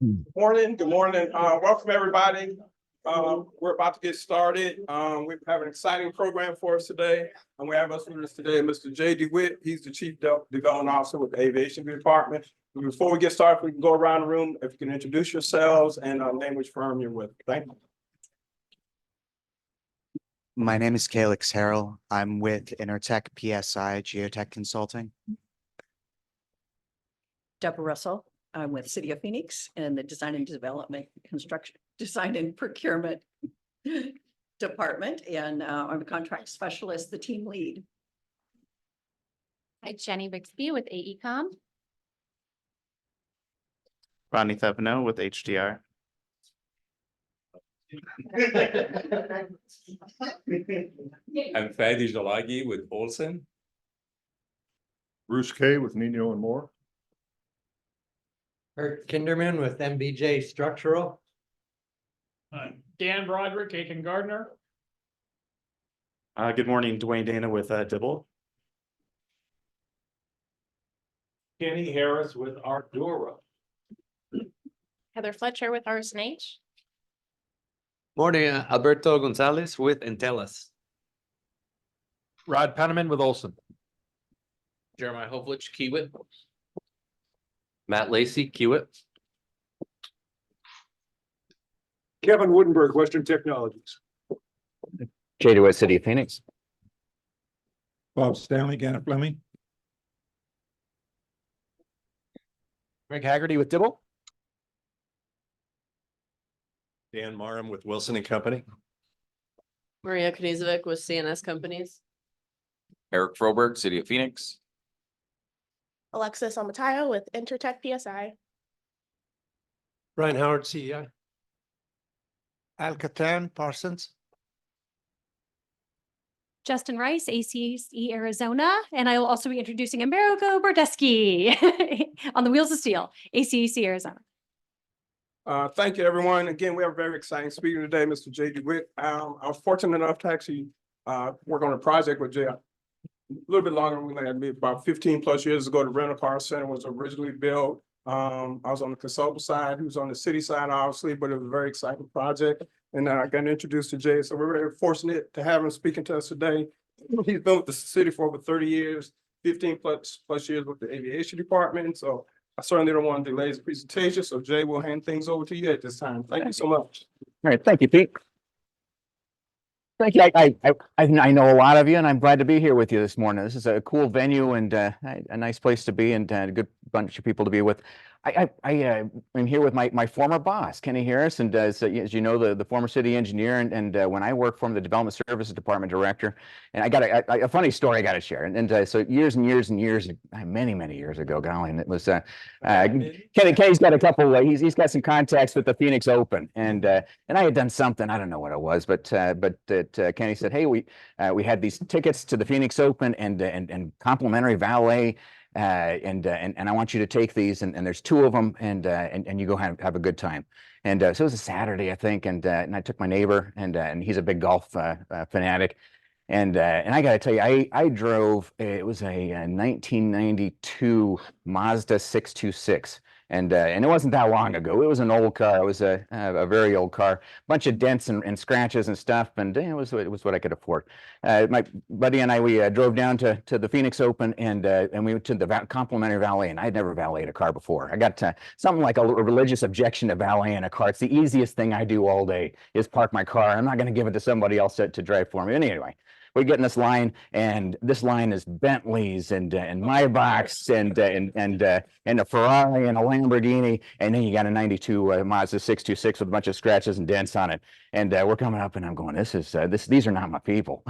Good morning. Welcome everybody. We're about to get started. We have an exciting program for us today. And we have us with us today, Mr. J. DeWitt. He's the Chief Development Officer with the Aviation Department. Before we get started, we can go around the room. If you can introduce yourselves and name which firm you're with. Thank you. My name is Calix Harrell. I'm with Intertech PSI Geotech Consulting. Deborah Russell. I'm with City of Phoenix and the Design and Development, Construction, Design and Procurement Department. And I'm a contract specialist, the team lead. Hi, Jenny Bixby with AECom. Ronnie Thepano with HDR. I'm Fadi Jalagi with Olson. Bruce Kay with Nino and Moore. Art Kinderman with MBJ Structural. Dan Broderick, Aiken Gardner. Good morning, Dwayne Dana with Dibble. Kenny Harris with Ardura. Heather Fletcher with RSNH. Morning, Alberto Gonzalez with Entelas. Rod Penniman with Olson. Jeremiah Hovlich, Kiewit. Matt Lacey, Kiewit. Kevin Woodenberg, Western Technologies. Jay DeWitt, City of Phoenix. Bob Stanley, Gannett Fleming. Greg Haggerty with Dibble. Dan Marham with Wilson and Company. Maria Knizovic with CNS Companies. Eric Froberg, City of Phoenix. Alexis Almatayo with Intertech PSI. Brian Howard, CEI. Al Catan Parsons. Justin Rice, ACEC Arizona. And I will also be introducing Americo Bordesky on the Wheels of Steel, ACEC Arizona. Thank you, everyone. Again, we have a very exciting speaker today, Mr. J. DeWitt. I was fortunate enough to actually work on a project with Jay a little bit longer than we had, about 15 plus years ago. The rental car center was originally built. I was on the consultant side, he was on the city side, obviously, but it was a very exciting project. And I got introduced to Jay. So we're very fortunate to have him speaking to us today. He's been with the city for over 30 years, 15 plus years with the Aviation Department. So I certainly don't want to delay his presentation. So Jay, we'll hand things over to you at this time. Thank you so much. All right, thank you, Pete. Thank you. I know a lot of you, and I'm glad to be here with you this morning. This is a cool venue and a nice place to be, and a good bunch of people to be with. I'm here with my former boss, Kenny Harris, and as you know, the former city engineer, and when I worked for him, the Development Services Department Director. And I got a funny story I got to share. And so years and years, many years ago, golly, and it was Kenny's got a couple. He's got some contacts with the Phoenix Open, and I had done something, I don't know what it was, but Kenny said, hey, we had these tickets to the Phoenix Open and complimentary valet. And I want you to take these, and there's two of them, and you go have a good time. And so it was a Saturday, I think, and I took my neighbor, and he's a big golf fanatic, and I got to tell you, I drove, it was a 1992 Mazda 626. And it wasn't that long ago. It was an old car. It was a very old car, bunch of dents and scratches and stuff. And it was what I could afford. My buddy and I, we drove down to the Phoenix Open, and we went to the complimentary valet. And I'd never valeted a car before. I got something like a religious objection to valeting a car. It's the easiest thing I do all day is park my car. I'm not going to give it to somebody else to drive for me. Anyway. We get in this line, and this line is Bentleys and Maybachs and a Ferrari and a Lamborghini, and then you got a 92 Mazda 626 with a bunch of scratches and dents on it. And we're coming up, and I'm going, these are not my people.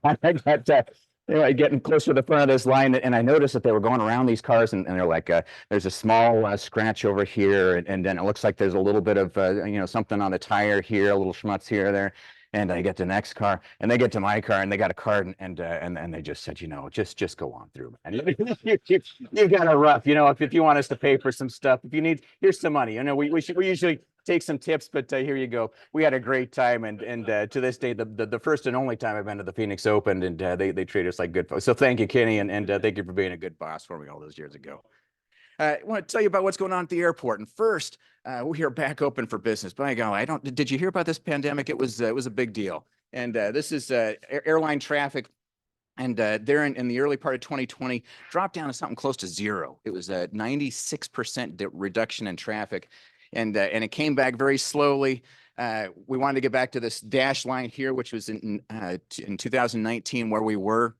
I got anyway, getting close to the front of this line, and I noticed that they were going around these cars, and they're like, there's a small scratch over here, and then it looks like there's a little bit of something on the tire here, a little schmutz here or there. And I get to the next car, and they get to my car, and they got a card, and they just said, just go on through, man. You got a rough, if you want us to pay for some stuff, if you need, here's some money. We usually take some tips, but here you go. We had a great time, and to this day, the first and only time I've been to the Phoenix Open, and they treat us like good folks. So thank you, Kenny, and thank you for being a good boss for me all those years ago. I want to tell you about what's going on at the airport. And first, we are back open for business. By golly, did you hear about this pandemic? It was a big deal. And this is airline traffic. And there in the early part of 2020, dropped down to something close to zero. It was a 96% reduction in traffic. And it came back very slowly. We wanted to get back to this dash line here, which was in 2019 where we were.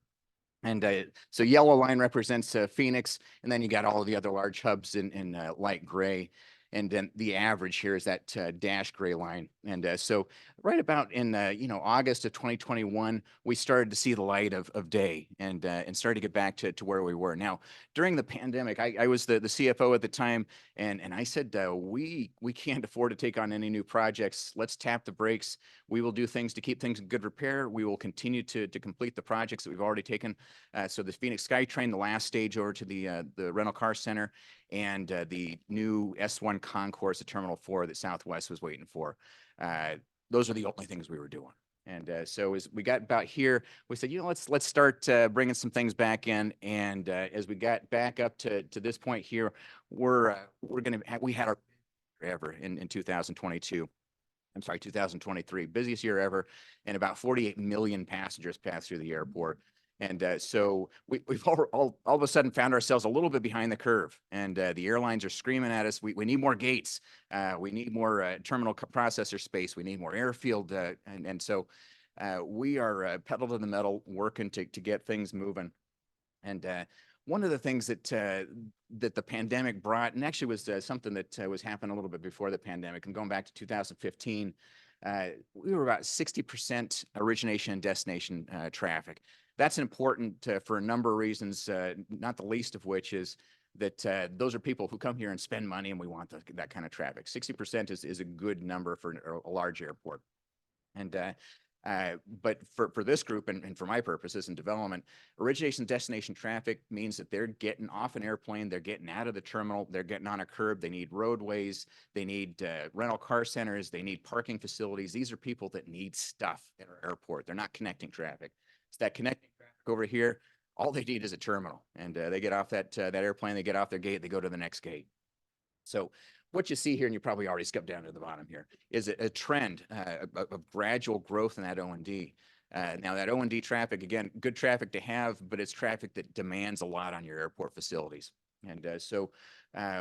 And so yellow line represents Phoenix, and then you got all of the other large hubs in light gray. And then the average here is that dash gray line. And so right about in August of 2021, we started to see the light of day and started to get back to where we were. Now, during the pandemic, I was the CFO at the time, and I said, we can't afford to take on any new projects. Let's tap the brakes. We will do things to keep things in good repair. We will continue to complete the projects that we've already taken. So the Phoenix SkyTrain, the last stage over to the rental car center, and the new S1 concourse at Terminal 4 that Southwest was waiting for. Those are the only things we were doing. And so as we got about here, we said, let's start bringing some things back in. And as we got back up to this point here, we had our ever in 2022. I'm sorry, 2023, busiest year ever, and about 48 million passengers passed through the airport. And so we've all of a sudden found ourselves a little bit behind the curve, and the airlines are screaming at us. We need more gates. We need more terminal processor space. We need more airfield. And so we are pedal to the metal working to get things moving. And one of the things that the pandemic brought, and actually was something that was happening a little bit before the pandemic, and going back to 2015, we were about 60% origination and destination traffic. That's important for a number of reasons, not the least of which is that those are people who come here and spend money, and we want that kind of traffic. 60% is a good number for a large airport. And but for this group and for my purposes in development, origination destination traffic means that they're getting off an airplane, they're getting out of the terminal, they're getting on a curb, they need roadways, they need rental car centers, they need parking facilities. These are people that need stuff at our airport. They're not connecting traffic. It's that connecting traffic over here. All they need is a terminal, and they get off that airplane, they get off their gate, they go to the next gate. So what you see here, and you probably already skipped down to the bottom here, is a trend of gradual growth in that O&D. Now that O&D traffic, again, good traffic to have, but it's traffic that demands a lot on your airport facilities. And so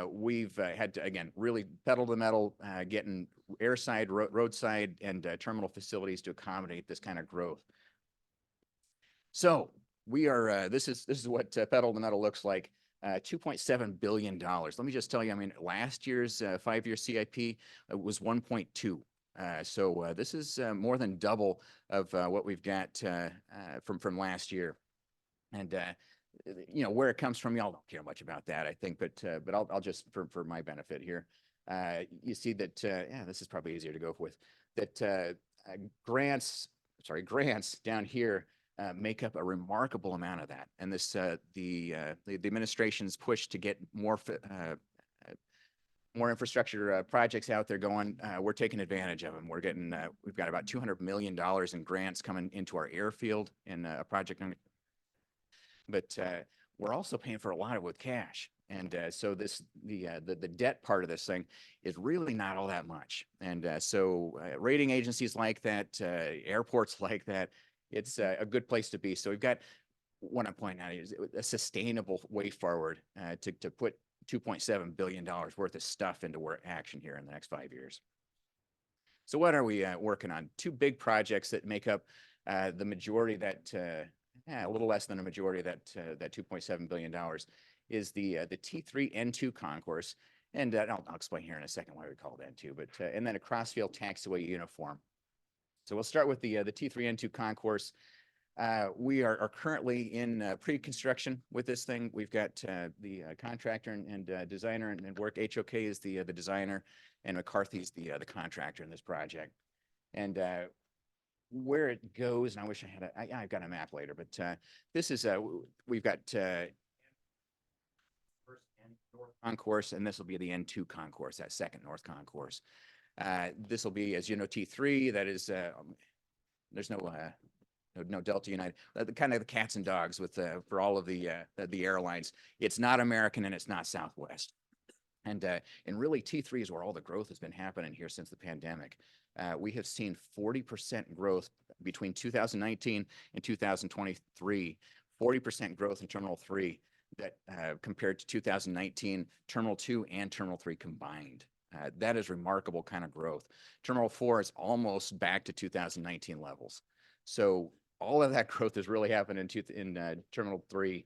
we've had to, again, really pedal to the metal, getting airside, roadside, and terminal facilities to accommodate this kind of growth. So we are, this is what pedal to the metal looks like. $2.7 billion. Let me just tell you, I mean, last year's 5-year CIP was 1.2. So this is more than double of what we've got from last year. And where it comes from, y'all don't care much about that, I think, but I'll just for my benefit here. You see that this is probably easier to go with, that grants down here make up a remarkable amount of that. And this the administration's push to get more infrastructure projects out there going. We're taking advantage of them. We're getting we've got about $200 million in grants coming into our airfield in a project. But we're also paying for a lot of it with cash. And so the debt part of this thing is really not all that much. And so rating agencies like that, airports like that, it's a good place to be. So we've got, what I'm pointing out is a sustainable way forward to put $2.7 billion worth of stuff into action here in the next 5 years. So what are we working on? 2 big projects that make up the majority of that, a little less than a majority of that $2.7 billion is the T3 N2 concourse. And I'll explain here in a second why we call it N2, but and then a crossfield taxiway uniform. So we'll start with the T3 N2 concourse. We are currently in pre-construction with this thing. We've got the contractor and designer and work. HOK is the designer, and McCarthy's the contractor in this project. And where it goes, and I wish I had I've got a map later, but this is we've got first north concourse, and this will be the N2 concourse, that second north concourse. This will be, as you know, T3. That is, there's no Delta United. Kind of the cats and dogs with for all of the airlines. It's not American and it's not Southwest. And really T3 is where all the growth has been happening here since the pandemic. We have seen 40% growth between 2019 and 2023, 40% growth in Terminal 3 that compared to 2019, Terminal 2 and Terminal 3 combined. That is remarkable kind of growth. Terminal 4 is almost back to 2019 levels. So all of that growth has really happened in Terminal 3.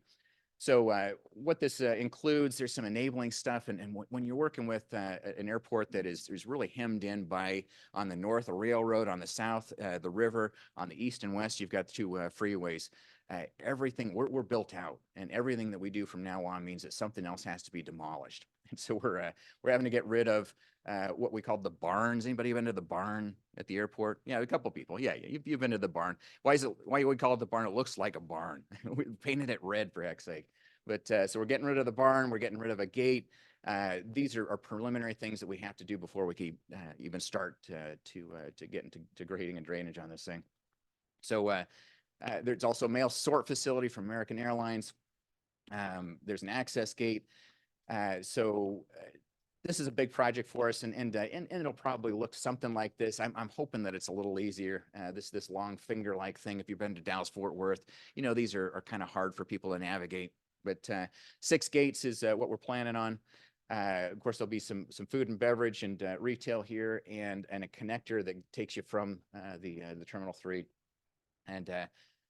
So what this includes, there's some enabling stuff. And when you're working with an airport that is really hemmed in by, on the north, a railroad, on the south, the river, on the east and west, you've got the two freeways. Everything, we're built out, and everything that we do from now on means that something else has to be demolished. And so we're having to get rid of what we call the barns. Anybody been to the barn at the airport? Yeah, a couple people. Yeah, you've been to the barn. Why do we call it the barn? It looks like a barn. We painted it red, for heck's sake. But so we're getting rid of the barn. We're getting rid of a gate. These are preliminary things that we have to do before we can even start to get into grading and drainage on this thing. So there's also a mail sort facility from American Airlines. There's an access gate. So this is a big project for us, and it'll probably look something like this. I'm hoping that it's a little easier. This long finger-like thing. If you've been to Dallas Fort Worth, you know these are kind of hard for people to navigate. But 6 gates is what we're planning on. Of course, there'll be some food and beverage and retail here, and a connector that takes you from the Terminal 3. And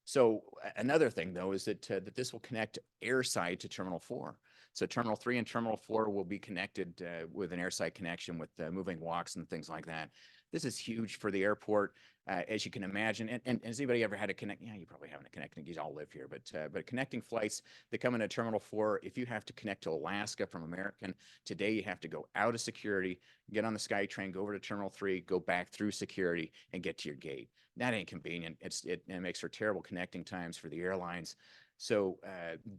so another thing, though, is that this will connect airside to Terminal 4. So Terminal 3 and Terminal 4 will be connected with an airside connection with moving walks and things like that. This is huge for the airport, as you can imagine. And has anybody ever had to connect? Yeah, you probably haven't connected. You all live here, but connecting flights that come into Terminal 4, if you have to connect to Alaska from American, today you have to go out of security, get on the SkyTrain, go over to Terminal 3, go back through security, and get to your gate. That ain't convenient. It makes for terrible connecting times for the airlines. So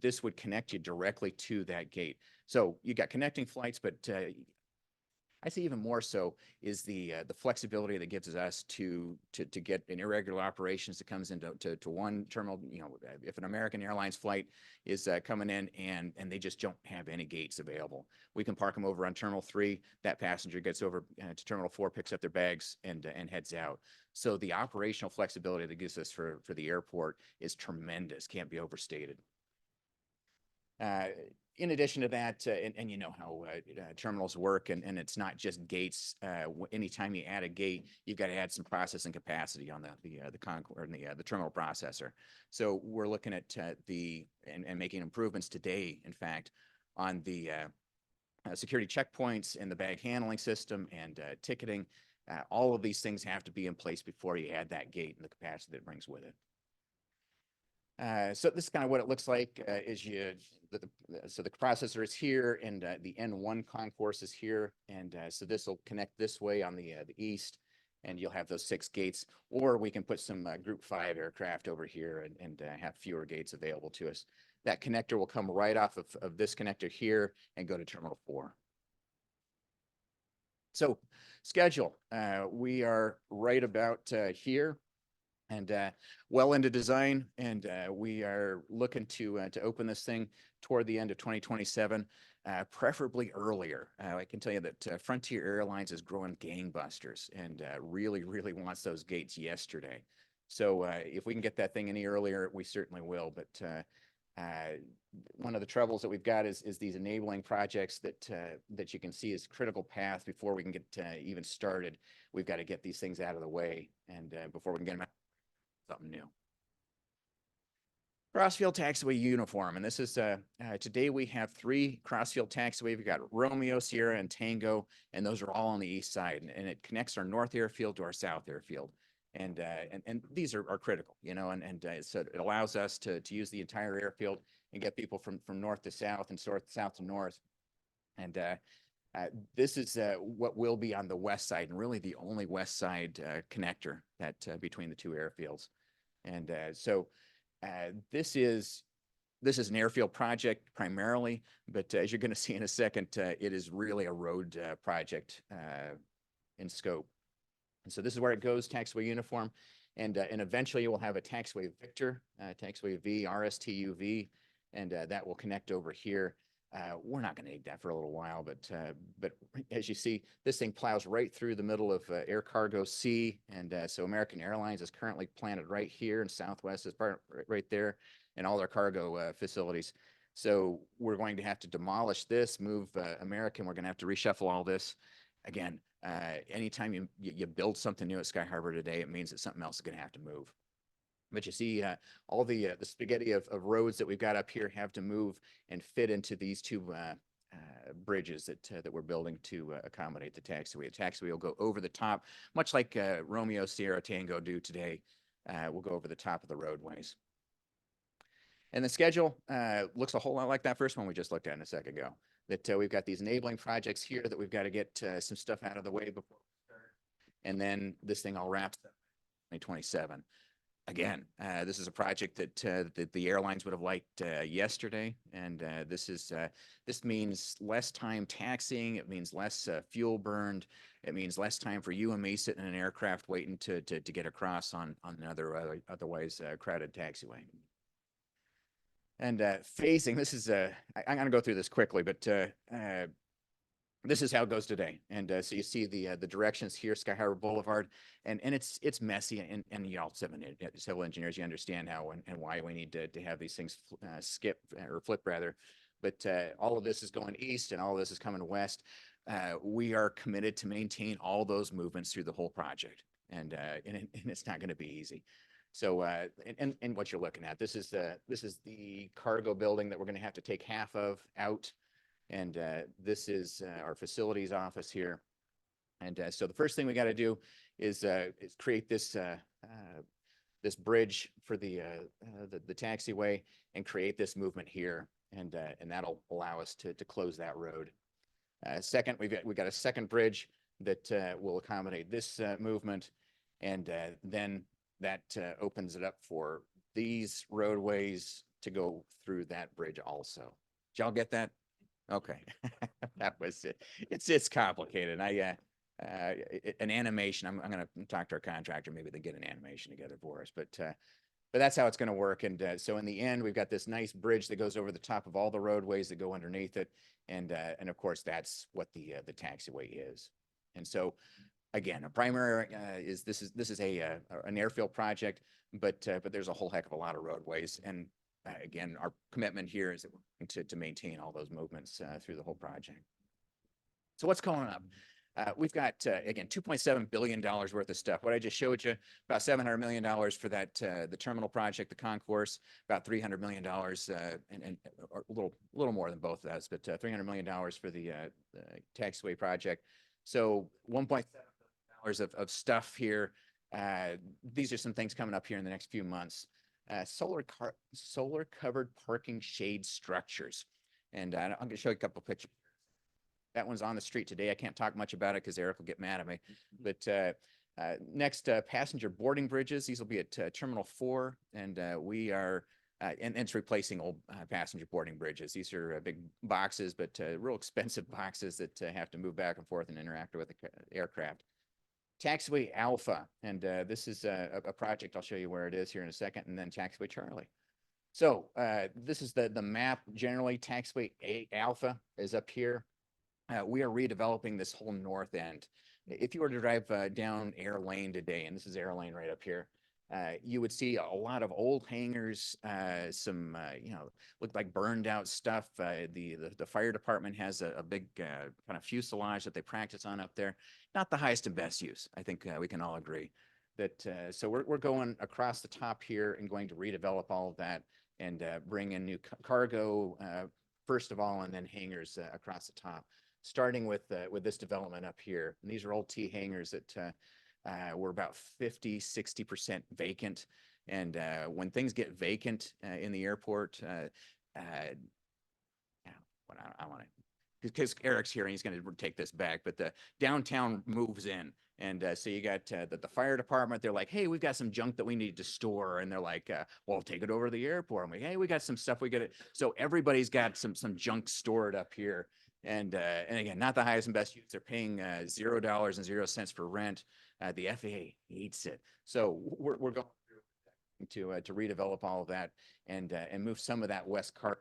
this would connect you directly to that gate. So you got connecting flights, but I say even more so is the flexibility that gives us to get an irregular operations that comes into to one terminal. You know, if an American Airlines flight is coming in and they just don't have any gates available, we can park them over on Terminal 3. That passenger gets over to Terminal 4, picks up their bags, and heads out. So the operational flexibility that gives us for the airport is tremendous. Can't be overstated. In addition to that, and you know how terminals work, and it's not just gates. Anytime you add a gate, you've got to add some processing capacity on the Concord and the terminal processor. So we're looking at and making improvements today, in fact, on the security checkpoints and the bag handling system and ticketing. All of these things have to be in place before you add that gate and the capacity that it brings with it. So this is kind of what it looks like so the processor is here, and the N1 concourse is here, and so this will connect this way on the east, and you'll have those 6 gates, or we can put some Group 5 aircraft over here and have fewer gates available to us. That connector will come right off of this connector here and go to Terminal 4. So schedule, we are right about here. And well into design, and we are looking to open this thing toward the end of 2027, preferably earlier. I can tell you that Frontier Airlines is growing gangbusters and really wants those gates yesterday. So if we can get that thing any earlier, we certainly will. But one of the troubles that we've got is these enabling projects that you can see is critical path before we can get even started. We've got to get these things out of the way, and before we can get them out. Something new. Crossfield taxiway uniform, and this is today we have 3 crossfield taxiway. We've got Romeo, Sierra, and Tango, and those are all on the east side, and it connects our north airfield to our south airfield, and these are critical, you know, and so it allows us to use the entire airfield and get people from north to south and south to north, and this is what will be on the west side, and really the only west side connector that between the 2 airfields. And so this is an airfield project primarily, but as you're going to see in a second, it is really a road project in scope. And so this is where it goes, taxiway uniform, and eventually we'll have a taxiway Victor, taxiway V, RSTUV, and that will connect over here. We're not going to need that for a little while, but as you see, this thing plows right through the middle of Air Cargo C. And so American Airlines is currently planted right here, and Southwest is right there, and all their cargo facilities. So we're going to have to demolish this, move American. We're going to have to reshuffle all this. Again, anytime you build something new at Sky Harbor today, it means that something else is going to have to move. But you see, all the spaghetti of roads that we've got up here have to move and fit into these two bridges that we're building to accommodate the taxiway. The taxiway will go over the top, much like Romeo, Sierra, Tango do today. We'll go over the top of the roadways. And the schedule looks a whole lot like that first one we just looked at a second ago. That we've got these enabling projects here that we've got to get some stuff out of the way before we start. And then this thing all wraps up in 2027. Again, this is a project that the airlines would have liked yesterday, and this means less time taxiing. It means less fuel burned. It means less time for you and me sitting in an aircraft waiting to get across on another otherwise crowded taxiway. And phasing, this is I'm going to go through this quickly, but this is how it goes today. And so you see the directions here, Sky Harbor Boulevard, and it's messy, and you all civil engineers, you understand how and why we need to have these things skip or flip rather. But all of this is going east, and all of this is coming west. We are committed to maintain all those movements through the whole project, and it's not going to be easy. So and what you're looking at, this is the cargo building that we're going to have to take half of out. And this is our facilities office here. And so the first thing we got to do is create this this bridge for the taxiway and create this movement here, and that'll allow us to close that road. Second, we got a second bridge that will accommodate this movement, and then that opens it up for these roadways to go through that bridge also. Did y'all get that? Okay, that was it. It's complicated. An animation. I'm going to talk to our contractor. Maybe they get an animation together for us. But that's how it's going to work. And so in the end, we've got this nice bridge that goes over the top of all the roadways that go underneath it. And of course, that's what the taxiway is. And so again, a primary is this is an airfield project, but there's a whole heck of a lot of roadways. And again, our commitment here is that we're going to maintain all those movements through the whole project. So what's going up? We've got, again, $2.7 billion worth of stuff. What I just showed you, about $700 million for that, the terminal project, the concourse, about $300 million, and or a little more than both of those, but $300 million for the taxiway project. So $1.7 billion of stuff here. These are some things coming up here in the next few months. Solar covered parking shade structures. And I'm going to show you a couple of pictures. That one's on the street today. I can't talk much about it because Eric will get mad at me. But next, passenger boarding bridges. These will be at Terminal 4. And we are, and it's replacing old passenger boarding bridges. These are big boxes, but real expensive boxes that have to move back and forth and interact with the aircraft. Taxiway Alpha, and this is a project. I'll show you where it is here in a second, and then Taxiway Charlie. So this is the map. Generally, Taxiway Alpha is up here. We are redeveloping this whole north end. If you were to drive down Air Lane today, and this is Air Lane right up here, you would see a lot of old hangars, some look like burned out stuff. The fire department has a big kind of fuselage that they practice on up there. Not the highest and best use. I think we can all agree that. So we're going across the top here and going to redevelop all of that and bring in new cargo first of all, and then hangars across the top. Starting with this development up here. And these are old T hangars that were about 50–60% vacant. And when things get vacant in the airport, I want to, because Eric's here and he's going to take this back, but the downtown moves in. And so you got the fire department. They're like, hey, we've got some junk that we need to store. And they're like, well, take it over to the airport. I'm like, hey, we got some stuff we got it. So everybody's got some junk stored up here. And again, not the highest and best use. They're paying $0.00 for rent. The FAA hates it. So we're going through to redevelop all of that and move some of that west cargo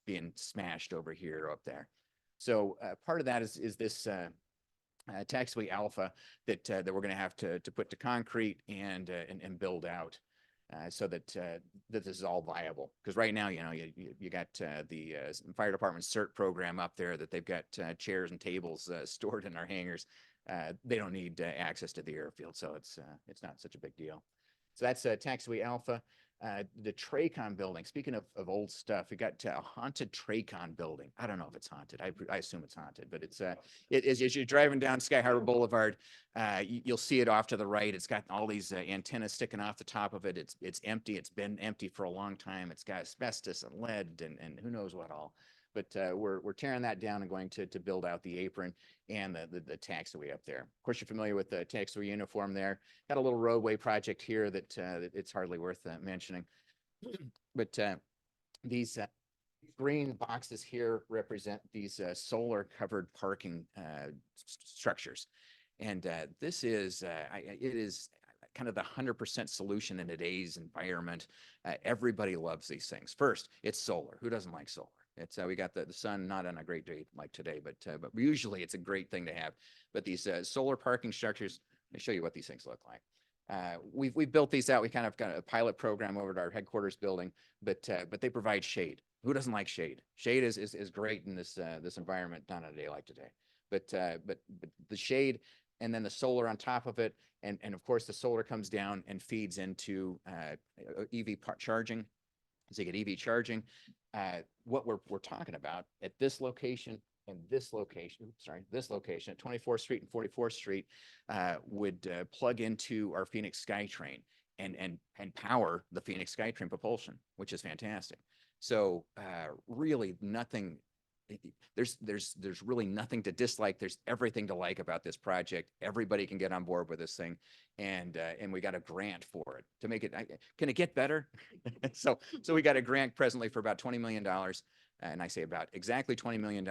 being smashed over here or up there. So part of that is this taxiway alpha that we're going to have to put to concrete and build out. So that that this is all viable. Because right now, you know, you got the fire department CERT program up there that they've got chairs and tables stored in our hangars. They don't need access to the airfield, so it's not such a big deal. So that's taxiway alpha. The Tracon building. Speaking of old stuff, we got a haunted Tracon building. I don't know if it's haunted. I assume it's haunted, but it's as you're driving down Sky Harbor Boulevard, you'll see it off to the right. It's got all these antennas sticking off the top of it. It's empty. It's been empty for a long time. It's got asbestos and lead and who knows what all. But we're tearing that down and going to build out the apron and the taxiway up there. Of course, you're familiar with the taxiway uniform there. Got a little roadway project here that it's hardly worth mentioning. But these green boxes here represent these solar covered parking structures. And this is, it is kind of the 100% solution in today's environment. Everybody loves these things. First, it's solar. Who doesn't like solar? It's we got the sun not on a great day like today, but usually it's a great thing to have. But these solar parking structures, let me show you what these things look like. We've built these out. We kind of got a pilot program over at our headquarters building, but they provide shade. Who doesn't like shade? Shade is great in this this environment, not on a day like today. But the shade and then the solar on top of it, and of course the solar comes down and feeds into EV charging. So you get EV charging. What we're talking about at this location and this location, this location at 24th Street and 44th Street would plug into our Phoenix SkyTrain and power the Phoenix SkyTrain propulsion, which is fantastic. So really nothing. There's really nothing to dislike. There's everything to like about this project. Everybody can get on board with this thing, and we got a grant for it to make it. Can it get better? so we got a grant presently for about $20 million, and I say about exactly $20 million.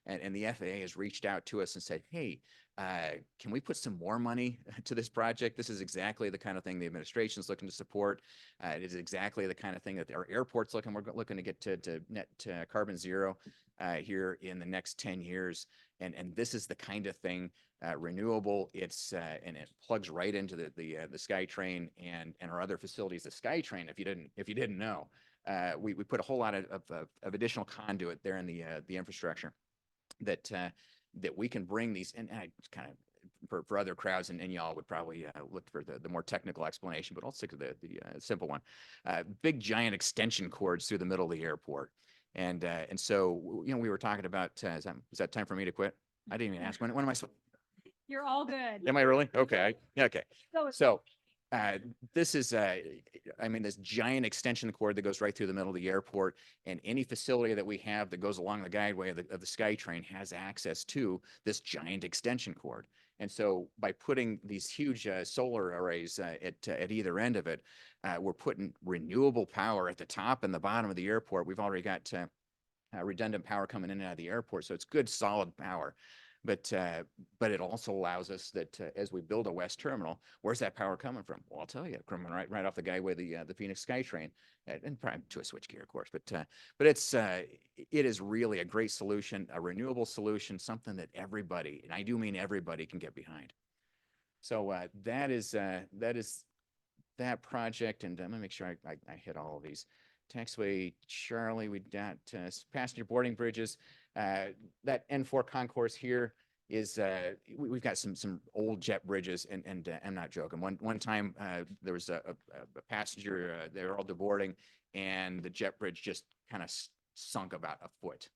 And the FAA has reached out to us and said, hey, can we put some more money to this project? This is exactly the kind of thing the administration is looking to support. It is exactly the kind of thing that our airport's looking. We're looking to get to net carbon zero here in the next 10 years. And this is the kind of thing renewable. It's and it plugs right into the SkyTrain and our other facilities. The SkyTrain, if you didn't know, we put a whole lot of additional conduit there in the infrastructure that we can bring these, and I kind of for other crowds, and y'all would probably look for the more technical explanation, but I'll stick to the simple one. Big giant extension cords through the middle of the airport. And so, you know, we were talking about, is that time for me to quit? I didn't even ask. When am I? You're all good. Am I really? Okay. Okay. Go. So this is, I mean, this giant extension cord that goes right through the middle of the airport, and any facility that we have that goes along the guideway of the SkyTrain has access to this giant extension cord. And so by putting these huge solar arrays at either end of it, we're putting renewable power at the top and the bottom of the airport. We've already got redundant power coming in and out of the airport, so it's good solid power. But it also allows us that as we build a west terminal, where's that power coming from? Well, I'll tell you, coming right off the guideway, the Phoenix SkyTrain, and probably to a switchgear, of course. But it is really a great solution, a renewable solution, something that everybody, and I do mean everybody, can get behind. So that is that project, and let me make sure I hit all of these. Taxiway Charlie, we got passenger boarding bridges. That N4 concourse here is we've got some old jet bridges, and I'm not joking. One time there was a passenger, they were all deboarding, and the jet bridge just kind of sunk about a foot,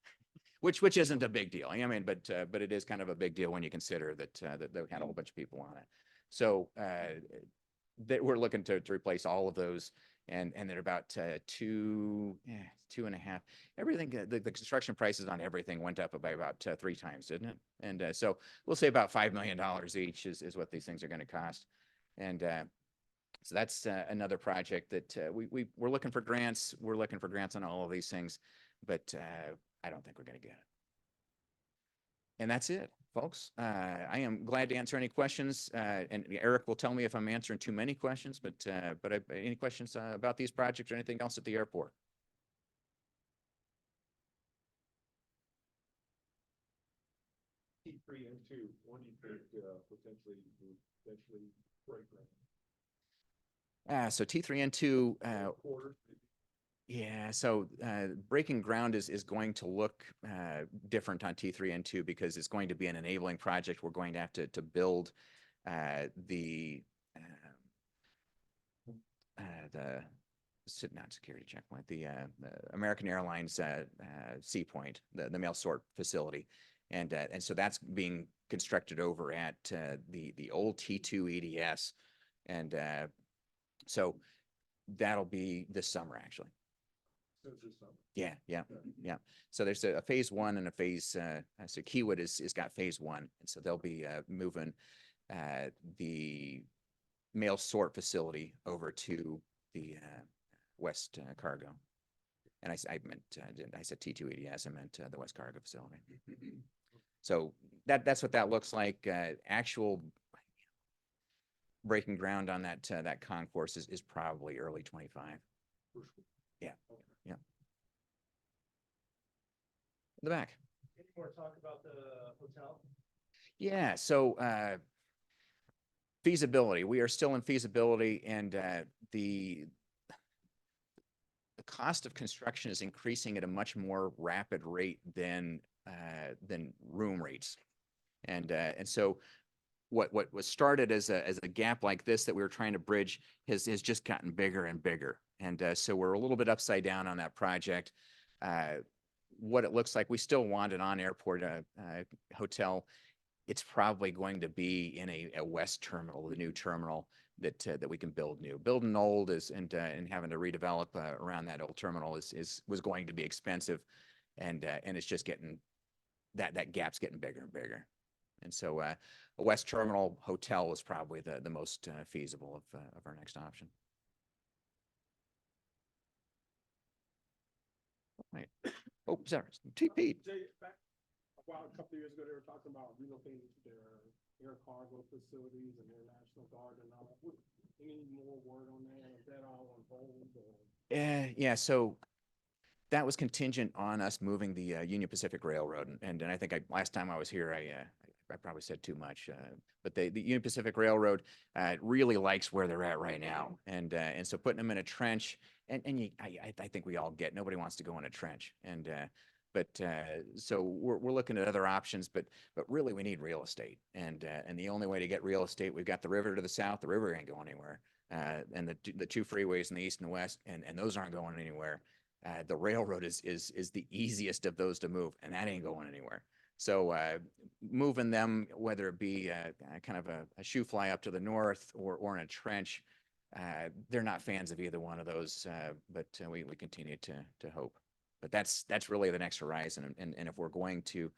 which isn't a big deal. I mean, but it is kind of a big deal when you consider that they had a whole bunch of people on it. So that we're looking to replace all of those. And they're about 2.5. Everything, the construction prices on everything went up by about 3 times, didn't it? And so we'll say about $5 million each is what these things are going to cost. And so that's another project that we're looking for grants. We're looking for grants on all of these things, but I don't think we're going to get it. And that's it, folks. I am glad to answer any questions, and Eric will tell me if I'm answering too many questions, but any questions about these projects or anything else at the airport? T3 and 2, when do you think potentially break ground? So T3N2, Quarter? yeah, so breaking ground is going to look different on T3N2 because it's going to be an enabling project. We're going to have to build the not security checkpoint, the American Airlines Sea Point, the mail sort facility. And so that's being constructed over at the old T2 EDS. And so that'll be this summer, actually. Yeah. So there's a phase one and a phase, so Kiewit is got phase one. And so they'll be moving the mail sort facility over to the West Cargo. And I said T2 EDS, I meant the West Cargo facility. So that's what that looks like. Actual breaking ground on that concourse is probably early 25. Yeah. In the back. Any more talk about the hotel? Yeah, so feasibility. We are still in feasibility, and the cost of construction is increasing at a much more rapid rate than room rates, and so what was started as a gap like this that we were trying to bridge has just gotten bigger and bigger, and so we're a little bit upside down on that project. What it looks like, we still want an on-airport hotel. It's probably going to be in a west terminal, the new terminal that we can build new. Building old and having to redevelop around that old terminal was going to be expensive, and it's just getting that gap's getting bigger and bigger. And so a west terminal hotel is probably the most feasible of our next option. Right. Oh, sorry, TP. Jay, back about a couple of years ago, they were talking about relocating their air cargo facilities and international guard and all that. Any more word on that? Is that all on hold? Yeah, so that was contingent on us moving the Union Pacific Railroad, and I think last time I was here, I probably said too much, but the Union Pacific Railroad really likes where they're at right now, and so putting them in a trench, and I think we all get, nobody wants to go in a trench, and but so we're looking at other options, but really we need real estate, and the only way to get real estate, we've got the river to the south, the river ain't going anywhere, and the two freeways in the east and west, and those aren't going anywhere. The railroad is the easiest of those to move, and that ain't going anywhere. So moving them, whether it be kind of a shoe fly up to the north or in a trench, they're not fans of either one of those, but we continue to hope. But that's really the next horizon, and if we're going to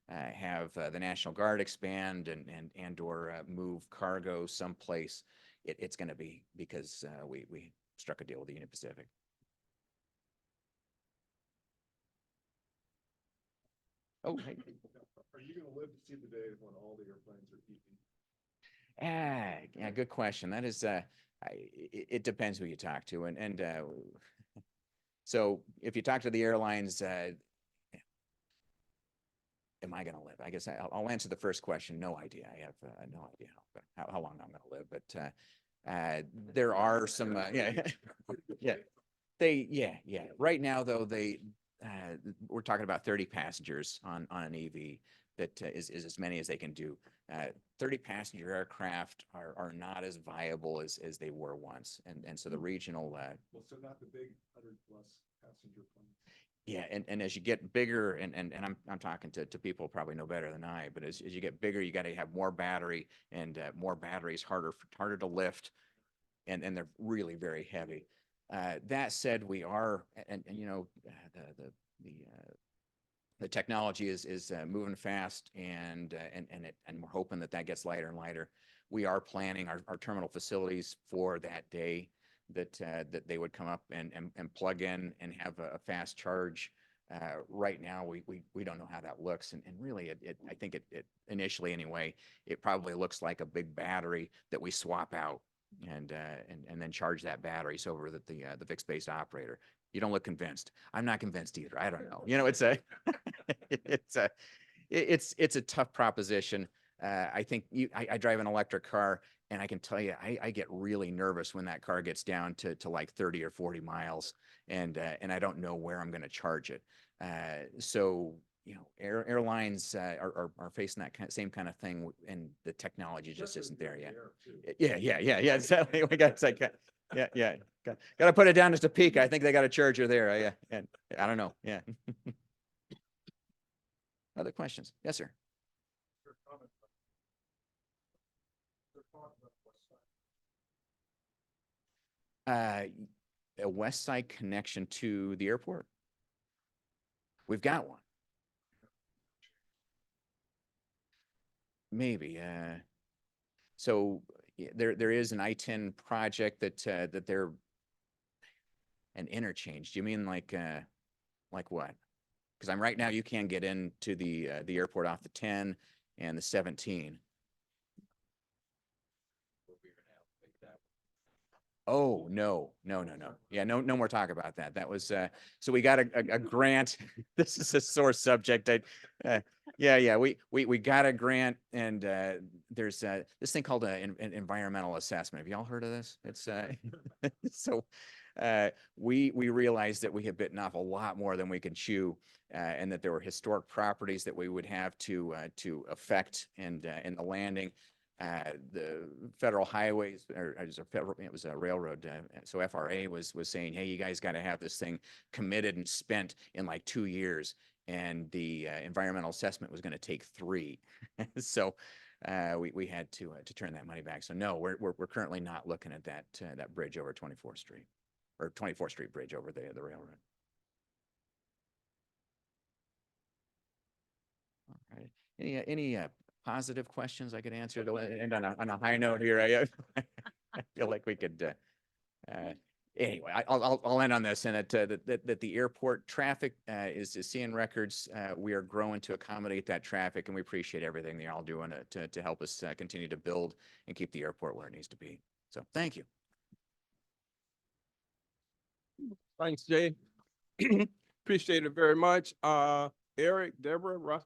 have the National Guard expand and or move cargo someplace, it's going to be because we struck a deal with the Union Pacific. Oh, hey. Are you going to live to see the day when all the airplanes are peaking? Yeah, good question. That is, it depends who you talk to, and so if you talk to the airlines, am I going to live? I guess I'll answer the first question. No idea. I have no idea how long I'm going to live, but there are some, yeah. Right now, though, we're talking about 30 passengers on an EV that is as many as they can do. 30 passenger aircraft are not as viable as they were once, and so the regional. Well, so not the big 100+ passenger planes. Yeah, and as you get bigger, and I'm talking to people probably know better than I, but as you get bigger, you got to have more battery, and more batteries harder to lift, and they're really very heavy. That said, we are, and you know, the technology is moving fast, and we're hoping that gets lighter and lighter. We are planning our terminal facilities for that day that they would come up and plug in and have a fast charge. Right now, we don't know how that looks, and really, I think it initially anyway, it probably looks like a big battery that we swap out and then charge that battery so over the fixed base operator. You don't look convinced. I'm not convinced either. I don't know. You know, it's it's a tough proposition. I think I drive an electric car, and I can tell you, I get really nervous when that car gets down to like 30 or 40 miles, and I don't know where I'm going to charge it. So, airlines are facing that same kind of thing, and the technology just isn't there yet. Yeah, exactly. We got, yeah. Got to put it down just a peak. I think they got a charger there. Yeah, and I don't know. Yeah. Other questions? Yes, sir. A west side connection to the airport. We've got one. Maybe. So there is an I-10 project that they're an interchange. Do you mean like what? Because I'm right now, you can't get into the airport off the 10 and the 17. Oh, no. Yeah, no more talk about that. That was, so we got a grant. This is a sore subject. Yeah, we got a grant, and there's this thing called an environmental assessment. Have y'all heard of this? It's so we realized that we had bitten off a lot more than we could chew, and that there were historic properties that we would have to affect in the landing. The federal highways, or it was a railroad, so FRA was saying, hey, you guys got to have this thing committed and spent in like 2 years, and the environmental assessment was going to take 3. So we had to turn that money back. So no, we're currently not looking at that bridge over 24th Street, or 24th Street bridge over the railroad. All right. Any positive questions I could answer to end on a high note here? I feel like we could. Anyway, I'll end on this, and that the airport traffic is seeing records. We are growing to accommodate that traffic, and we appreciate everything they're all doing to help us continue to build and keep the airport where it needs to be. So thank you. Thanks, Jay. Appreciate it very much. Eric, Deborah, Russ,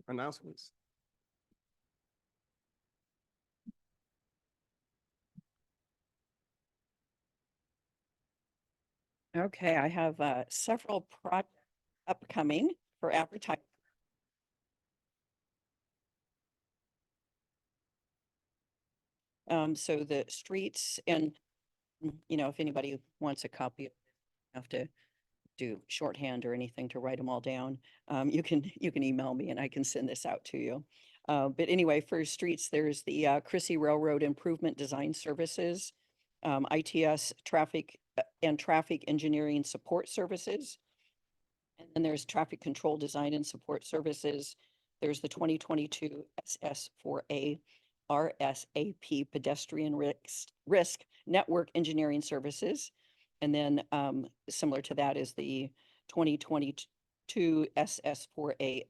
announcements. Okay, I have several projects upcoming for advertising. So the streets, and if anybody wants a copy, you have to do shorthand or anything to write them all down. You can email me and I can send this out to you. But anyway, for streets, there's the Chrissy Railroad Improvement Design Services, ITS Traffic and Traffic Engineering Support Services. And then there's Traffic Control Design and Support Services. There's the 2022 SS4A RSAP Pedestrian Risk Network Engineering Services. And then similar to that is the 2022 SS4A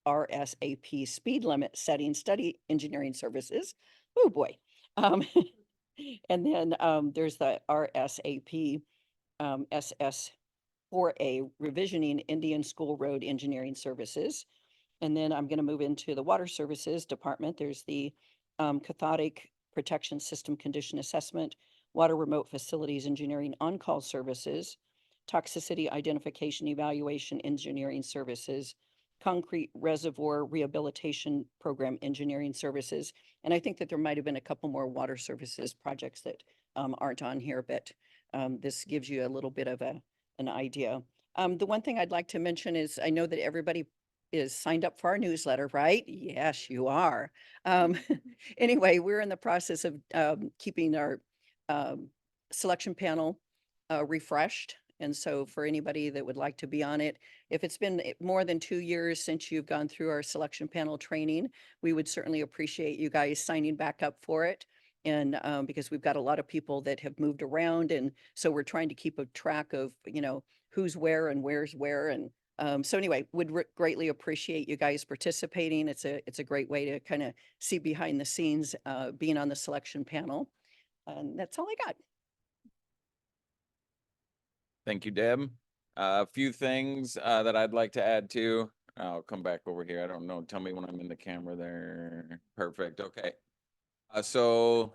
RSAP Speed Limit Setting Study Engineering Services. Oh boy. And then there's the RSAP SS4A Revisioning Indian School Road Engineering Services. And then I'm going to move into the Water Services Department. There's the Cathodic Protection System Condition Assessment, Water Remote Facilities Engineering On-Call Services, Toxicity Identification Evaluation Engineering Services, Concrete Reservoir Rehabilitation Program Engineering Services. And I think that there might have been a couple more water services projects that aren't on here, but this gives you a little bit of an idea. The one thing I'd like to mention is I know that everybody is signed up for our newsletter, right? Yes, you are. Anyway, we're in the process of keeping our selection panel refreshed. And so for anybody that would like to be on it, if it's been more than 2 years since you've gone through our selection panel training, we would certainly appreciate you guys signing back up for it. And because we've got a lot of people that have moved around. And so we're trying to keep a track of, who's where and where's where. And so anyway, would greatly appreciate you guys participating. It's a great way to kind of see behind the scenes, being on the selection panel. And that's all I got. Thank you, Deb. A few things that I'd like to add to. I'll come back over here. I don't know. Tell me when I'm in the camera there. Perfect. Okay. So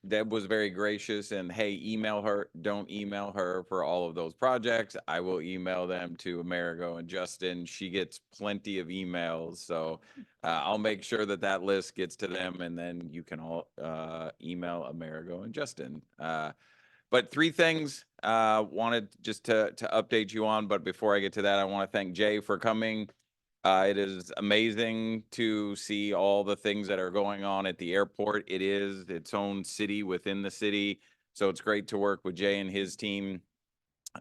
Deb was very gracious and hey, email her. Don't email her for all of those projects. I will email them to Amerigo and Justin. She gets plenty of emails. So I'll make sure that that list gets to them and then you can all email Amerigo and Justin. But three things wanted just to update you on. But before I get to that, I want to thank Jay for coming. It is amazing to see all the things that are going on at the airport. It is its own city within the city. So it's great to work with Jay and his team.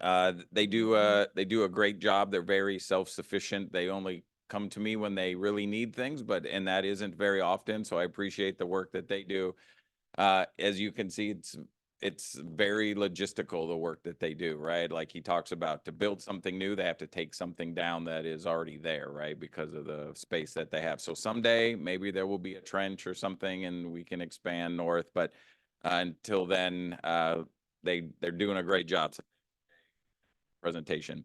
They do a great job. They're very self-sufficient. They only come to me when they really need things, and that isn't very often. So I appreciate the work that they do. As you can see, it's very logistical, the work that they do, right? Like he talks about, to build something new, they have to take something down that is already there, right? Because of the space that they have. So someday maybe there will be a trench or something and we can expand north, but until then, they're doing a great job. Presentation.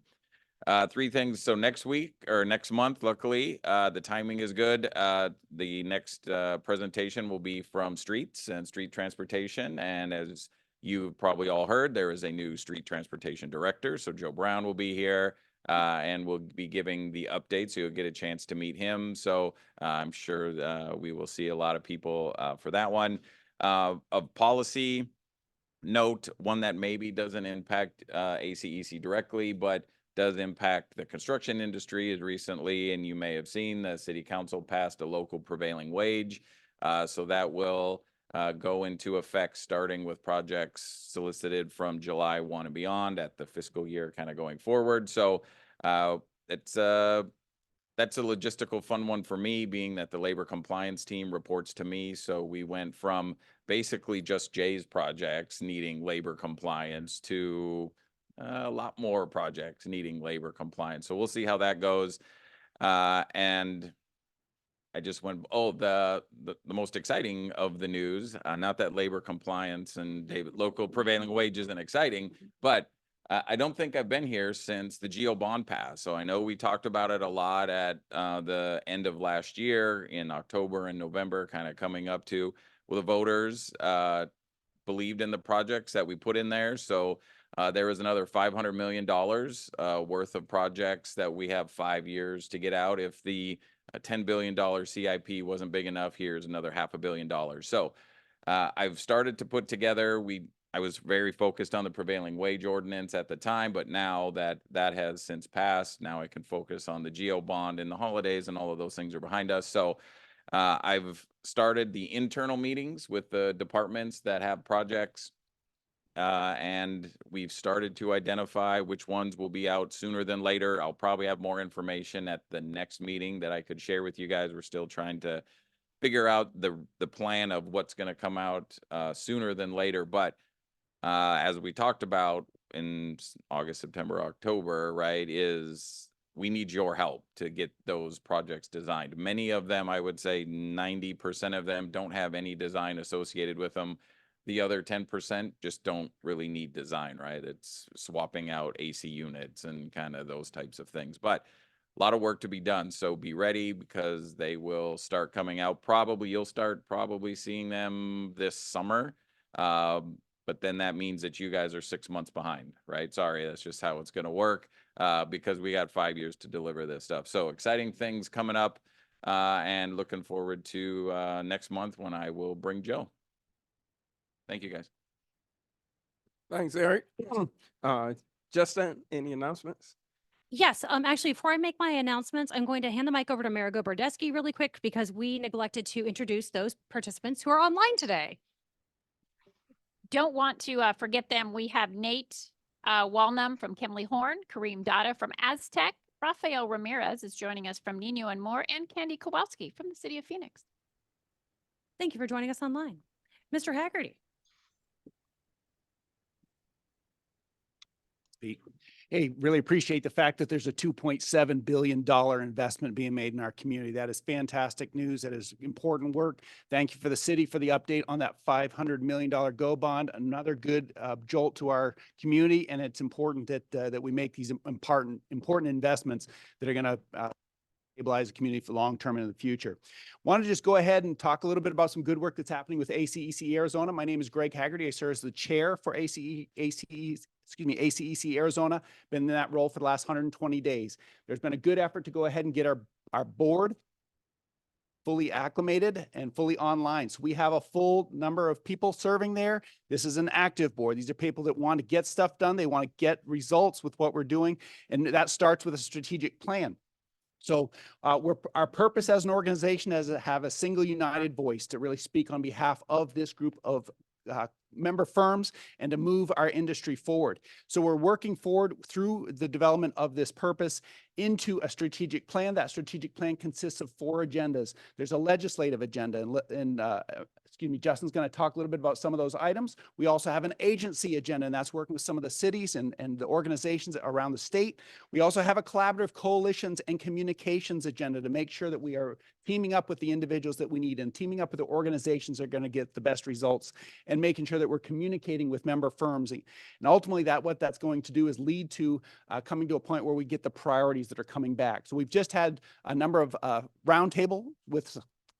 Three things. So next week or next month, luckily, the timing is good. The next presentation will be from streets and street transportation. And as you've probably all heard, there is a new street transportation director. So Joe Brown will be here and we'll be giving the updates. So you'll get a chance to meet him. So I'm sure we will see a lot of people for that one. Of policy note, one that maybe doesn't impact ACEC directly, but does impact the construction industry is recently, and you may have seen the city council passed a local prevailing wage. So that will go into effect starting with projects solicited from July 1 and beyond at the fiscal year kind of going forward. So that's a logistical fun one for me, being that the labor compliance team reports to me. So we went from basically just Jay's projects needing labor compliance to a lot more projects needing labor compliance. So we'll see how that goes. And I just went, the most exciting of the news, not that labor compliance and local prevailing wage isn't exciting, but I don't think I've been here since the GEO bond pass. So I know we talked about it a lot at the end of last year in October and November, kind of coming up to, well, the voters believed in the projects that we put in there. So there is another $500 million worth of projects that we have 5 years to get out. If the $10 billion CIP wasn't big enough, here's another $500 million. So I've started to put together, I was very focused on the prevailing wage ordinance at the time, but now that has since passed, now I can focus on the GEO bond and the holidays and all of those things are behind us. So I've started the internal meetings with the departments that have projects. And we've started to identify which ones will be out sooner than later. I'll probably have more information at the next meeting that I could share with you guys. We're still trying to figure out the plan of what's going to come out sooner than later. But as we talked about in August, September, October, right, is we need your help to get those projects designed. Many of them, I would say 90% of them don't have any design associated with them. The other 10% just don't really need design, right? It's swapping out AC units and kind of those types of things. But a lot of work to be done. So be ready because they will start coming out. You'll start seeing them this summer. But then that means that you guys are 6 months behind, right? Sorry, that's just how it's going to work because we got 5 years to deliver this stuff. So exciting things coming up and looking forward to next month when I will bring Joe. Thank you, guys. Thanks, Eric. Justin, any announcements? Yes, actually, before I make my announcements, I'm going to hand the mic over to Amerigo Bordesky really quick because we neglected to introduce those participants who are online today. Don't want to forget them. We have Nate Walnum from Kimley Horn, Kareem Dada from ACEC, Rafael Ramirez is joining us from Nino and More, and Candy Kowalski from the city of Phoenix. Thank you for joining us online. Mr. Haggerty. Hey, really appreciate the fact that there's a $2.7 billion investment being made in our community. That is fantastic news. That is important work. Thank you for the city for the update on that $500 million GO bond. Another good jolt to our community, and it's important that we make these important investments that are going to stabilize the community for long term and in the future. Want to just go ahead and talk a little bit about some good work that's happening with ACEC Arizona. My name is Greg Haggerty. I serve as the chair for ACEC Arizona. Been in that role for the last 120 days. There's been a good effort to go ahead and get our board fully acclimated and fully online. So we have a full number of people serving there. This is an active board. These are people that want to get stuff done. They want to get results with what we're doing. And that starts with a strategic plan. So our purpose as an organization is to have a single united voice to really speak on behalf of this group of member firms and to move our industry forward. So we're working forward through the development of this purpose into a strategic plan. That strategic plan consists of 4 agendas. There's a legislative agenda, and Justin's going to talk a little bit about some of those items. We also have an agency agenda, and that's working with some of the cities and the organizations around the state. We also have a collaborative coalitions and communications agenda to make sure that we are teaming up with the individuals that we need and teaming up with the organizations that are going to get the best results and making sure that we're communicating with member firms. And ultimately what that's going to do is lead to coming to a point where we get the priorities that are coming back. So we've just had a number of roundtable with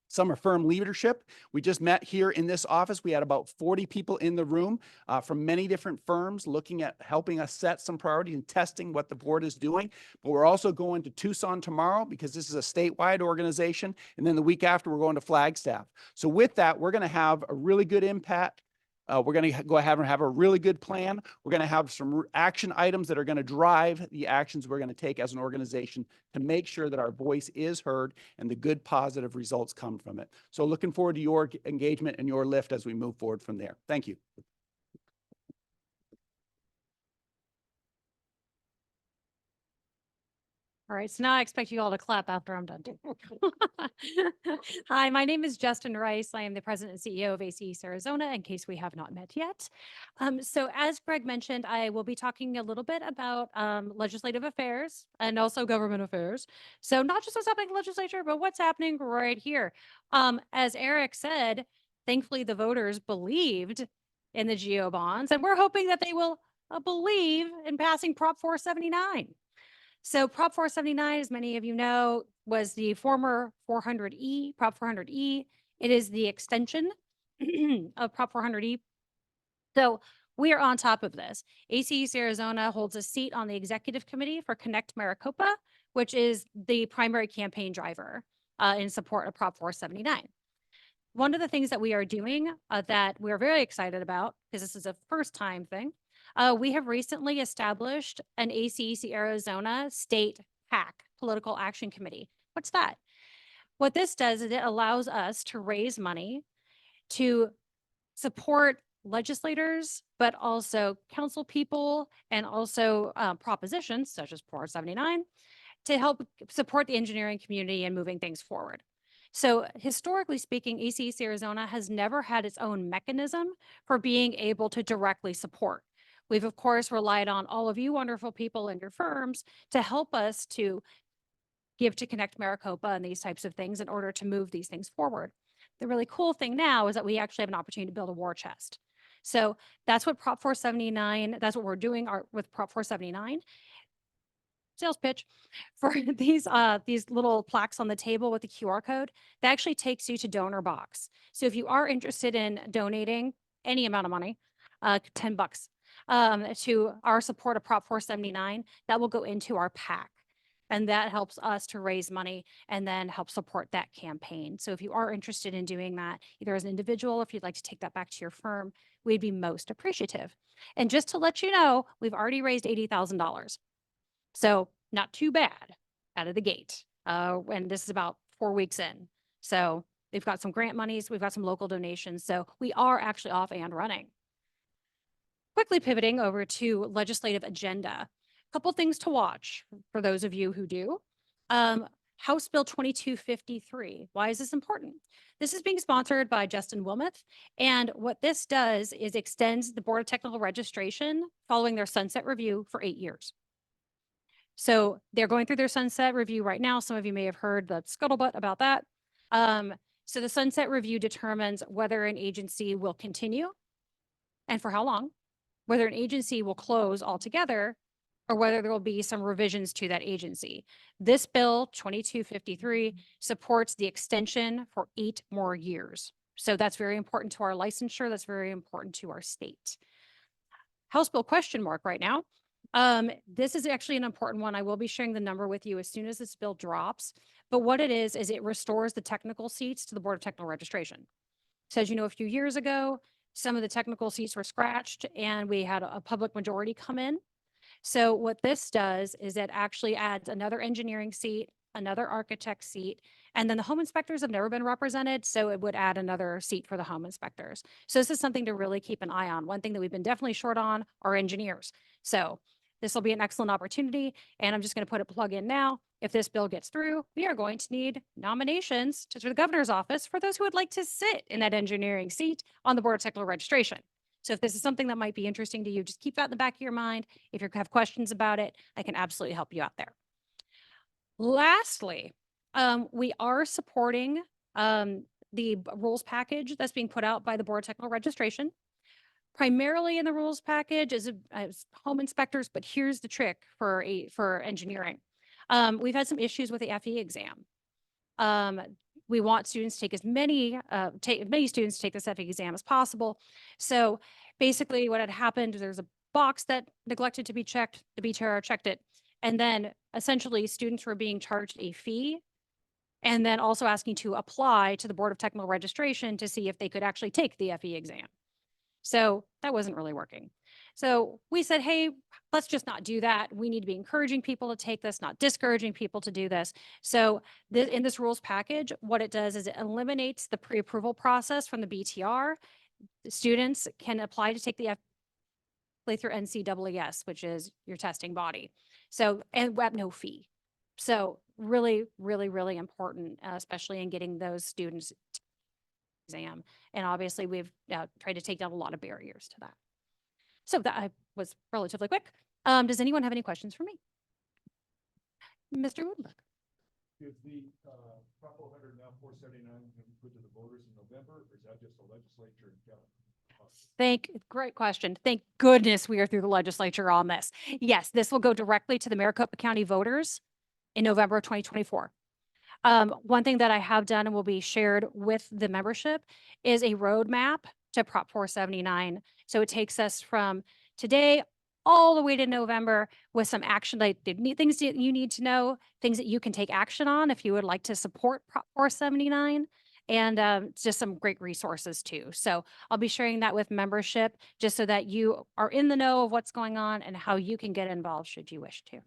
summer firm leadership. We just met here in this office. We had about 40 people in the room from many different firms looking at helping us set some priorities and testing what the board is doing. But we're also going to Tucson tomorrow because this is a statewide organization. And then the week after, we're going to Flagstaff. So with that, we're going to have a really good impact. We're going to go ahead and have a really good plan. We're going to have some action items that are going to drive the actions we're going to take as an organization to make sure that our voice is heard and the good positive results come from it. So looking forward to your engagement and your lift as we move forward from there. Thank you. All right, so now I expect you all to clap after I'm done. Hi, my name is Justin Rice. I am the president and CEO of ACEC Arizona, in case we have not met yet. So as Greg mentioned, I will be talking a little bit about legislative affairs and also government affairs. So not just what's happening in the legislature, but what's happening right here. As Eric said, thankfully the voters believed in the GO bonds, and we're hoping that they will believe in passing Prop 479. So Prop 479, as many of you know, was the former 400E, Prop 400E. It is the extension of Prop 400E. So we are on top of this. ACEC Arizona holds a seat on the executive committee for Connect Maricopa, which is the primary campaign driver in support of Prop 479. One of the things that we are doing that we're very excited about, because this is a first time thing, we have recently established an ACEC Arizona State PAC, Political Action Committee. What's that? What this does is it allows us to raise money to support legislators, but also council people and also propositions such as 479 to help support the engineering community and moving things forward. So historically speaking, ACEC Arizona has never had its own mechanism for being able to directly support. We've, of course, relied on all of you wonderful people and your firms to help us to give to Connect Maricopa and these types of things in order to move these things forward. The really cool thing now is that we actually have an opportunity to build a war chest. So that's what Prop 479, that's what we're doing with Prop 479. Sales pitch for these little plaques on the table with the QR code, that actually takes you to Donor Box. So if you are interested in donating any amount of money, $10, to our support of Prop 479, that will go into our PAC. And that helps us to raise money and then help support that campaign. So if you are interested in doing that, either as an individual, if you'd like to take that back to your firm, we'd be most appreciative. And just to let you know, we've already raised $80,000. So not too bad out of the gate. And this is about 4 weeks in. So we've got some grant monies, we've got some local donations. So we are actually off and running. Quickly pivoting over to legislative agenda. A couple things to watch for those of you who do. House Bill 2253. Why is this important? This is being sponsored by Justin Wilmoth. And what this does is extends the Board of Technical Registration following their sunset review for 8 years. So they're going through their sunset review right now. Some of you may have heard the scuttlebutt about that. So the sunset review determines whether an agency will continue and for how long, whether an agency will close altogether, or whether there will be some revisions to that agency. This bill, 2253, supports the extension for 8 more years. So that's very important to our licensure. That's very important to our state. House Bill question mark right now. This is actually an important one. I will be sharing the number with you as soon as this bill drops. But what it is it restores the technical seats to the Board of Technical Registration. So as you know, a few years ago, some of the technical seats were scratched and we had a public majority come in. So what this does is it actually adds another engineering seat, another architect seat, and then the home inspectors have never been represented, so it would add another seat for the home inspectors. So this is something to really keep an eye on. One thing that we've been definitely short on are engineers. So this will be an excellent opportunity, and I'm just going to put a plug in now. If this bill gets through, we are going to need nominations to the governor's office for those who would like to sit in that engineering seat on the Board of Technical Registration. So if this is something that might be interesting to you, just keep that in the back of your mind. If you have questions about it, I can absolutely help you out there. Lastly, we are supporting the rules package that's being put out by the Board of Technical Registration. Primarily in the rules package is home inspectors, but here's the trick for engineering. We've had some issues with the FE exam. We want students to take as many students to take this FE exam as possible. So basically what had happened, there's a box that neglected to be checked, the BTR checked it, and then essentially students were being charged a fee and then also asking to apply to the Board of Technical Registration to see if they could actually take the FE exam. So that wasn't really working. So we said, hey, let's just not do that. We need to be encouraging people to take this, not discouraging people to do this. So in this rules package, what it does is it eliminates the pre-approval process from the BTR. The students can apply to take the through NCAAS, which is your testing body. So, and at no fee. So really, really, really important, especially in getting those students exam. And obviously we've tried to take down a lot of barriers to that. So that was relatively quick. Does anyone have any questions for me? Mr. Woodbuck. Is the Prop 100 now 479 going to be put to the voters in November, or is that just the legislature? Great question. Thank goodness we are through the legislature on this. Yes, this will go directly to the Maricopa County voters in November of 2024. One thing that I have done and will be shared with the membership is a roadmap to Prop 479. So it takes us from today all the way to November with some action, like things that you need to know, things that you can take action on if you would like to support Prop 479, and just some great resources too. So I'll be sharing that with membership just so that you are in the know of what's going on and how you can get involved should you wish to.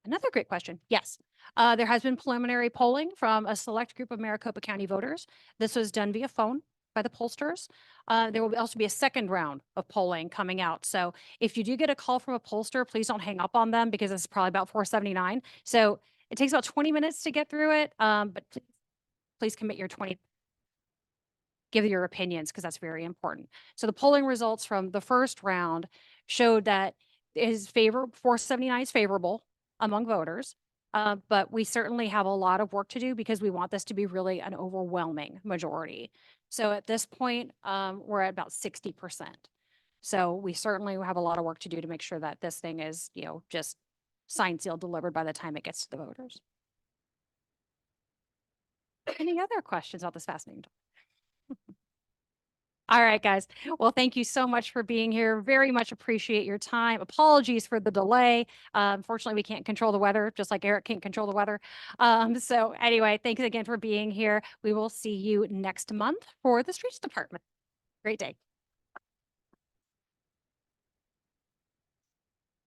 Another great question. Yes, there has been preliminary polling from a select group of Maricopa County voters. This was done via phone by the pollsters. There will also be a second round of polling coming out. So if you do get a call from a pollster, please don't hang up on them because it's probably about 479. So it takes about 20 minutes to get through it, but please commit your 20. Give your opinions because that's very important. So the polling results from the first round showed that 479 is favorable among voters, but we certainly have a lot of work to do because we want this to be really an overwhelming majority. So at this point, we're at about 60%. So we certainly have a lot of work to do to make sure that this thing is, just signed, sealed, delivered by the time it gets to the voters. Any other questions about this fascinating topic? All right, guys. Well, thank you so much for being here. Very much appreciate your time. Apologies for the delay. Unfortunately, we can't control the weather, just like Eric can't control the weather. So anyway, thanks again for being here. We will see you next month for the Streets Department. Great day.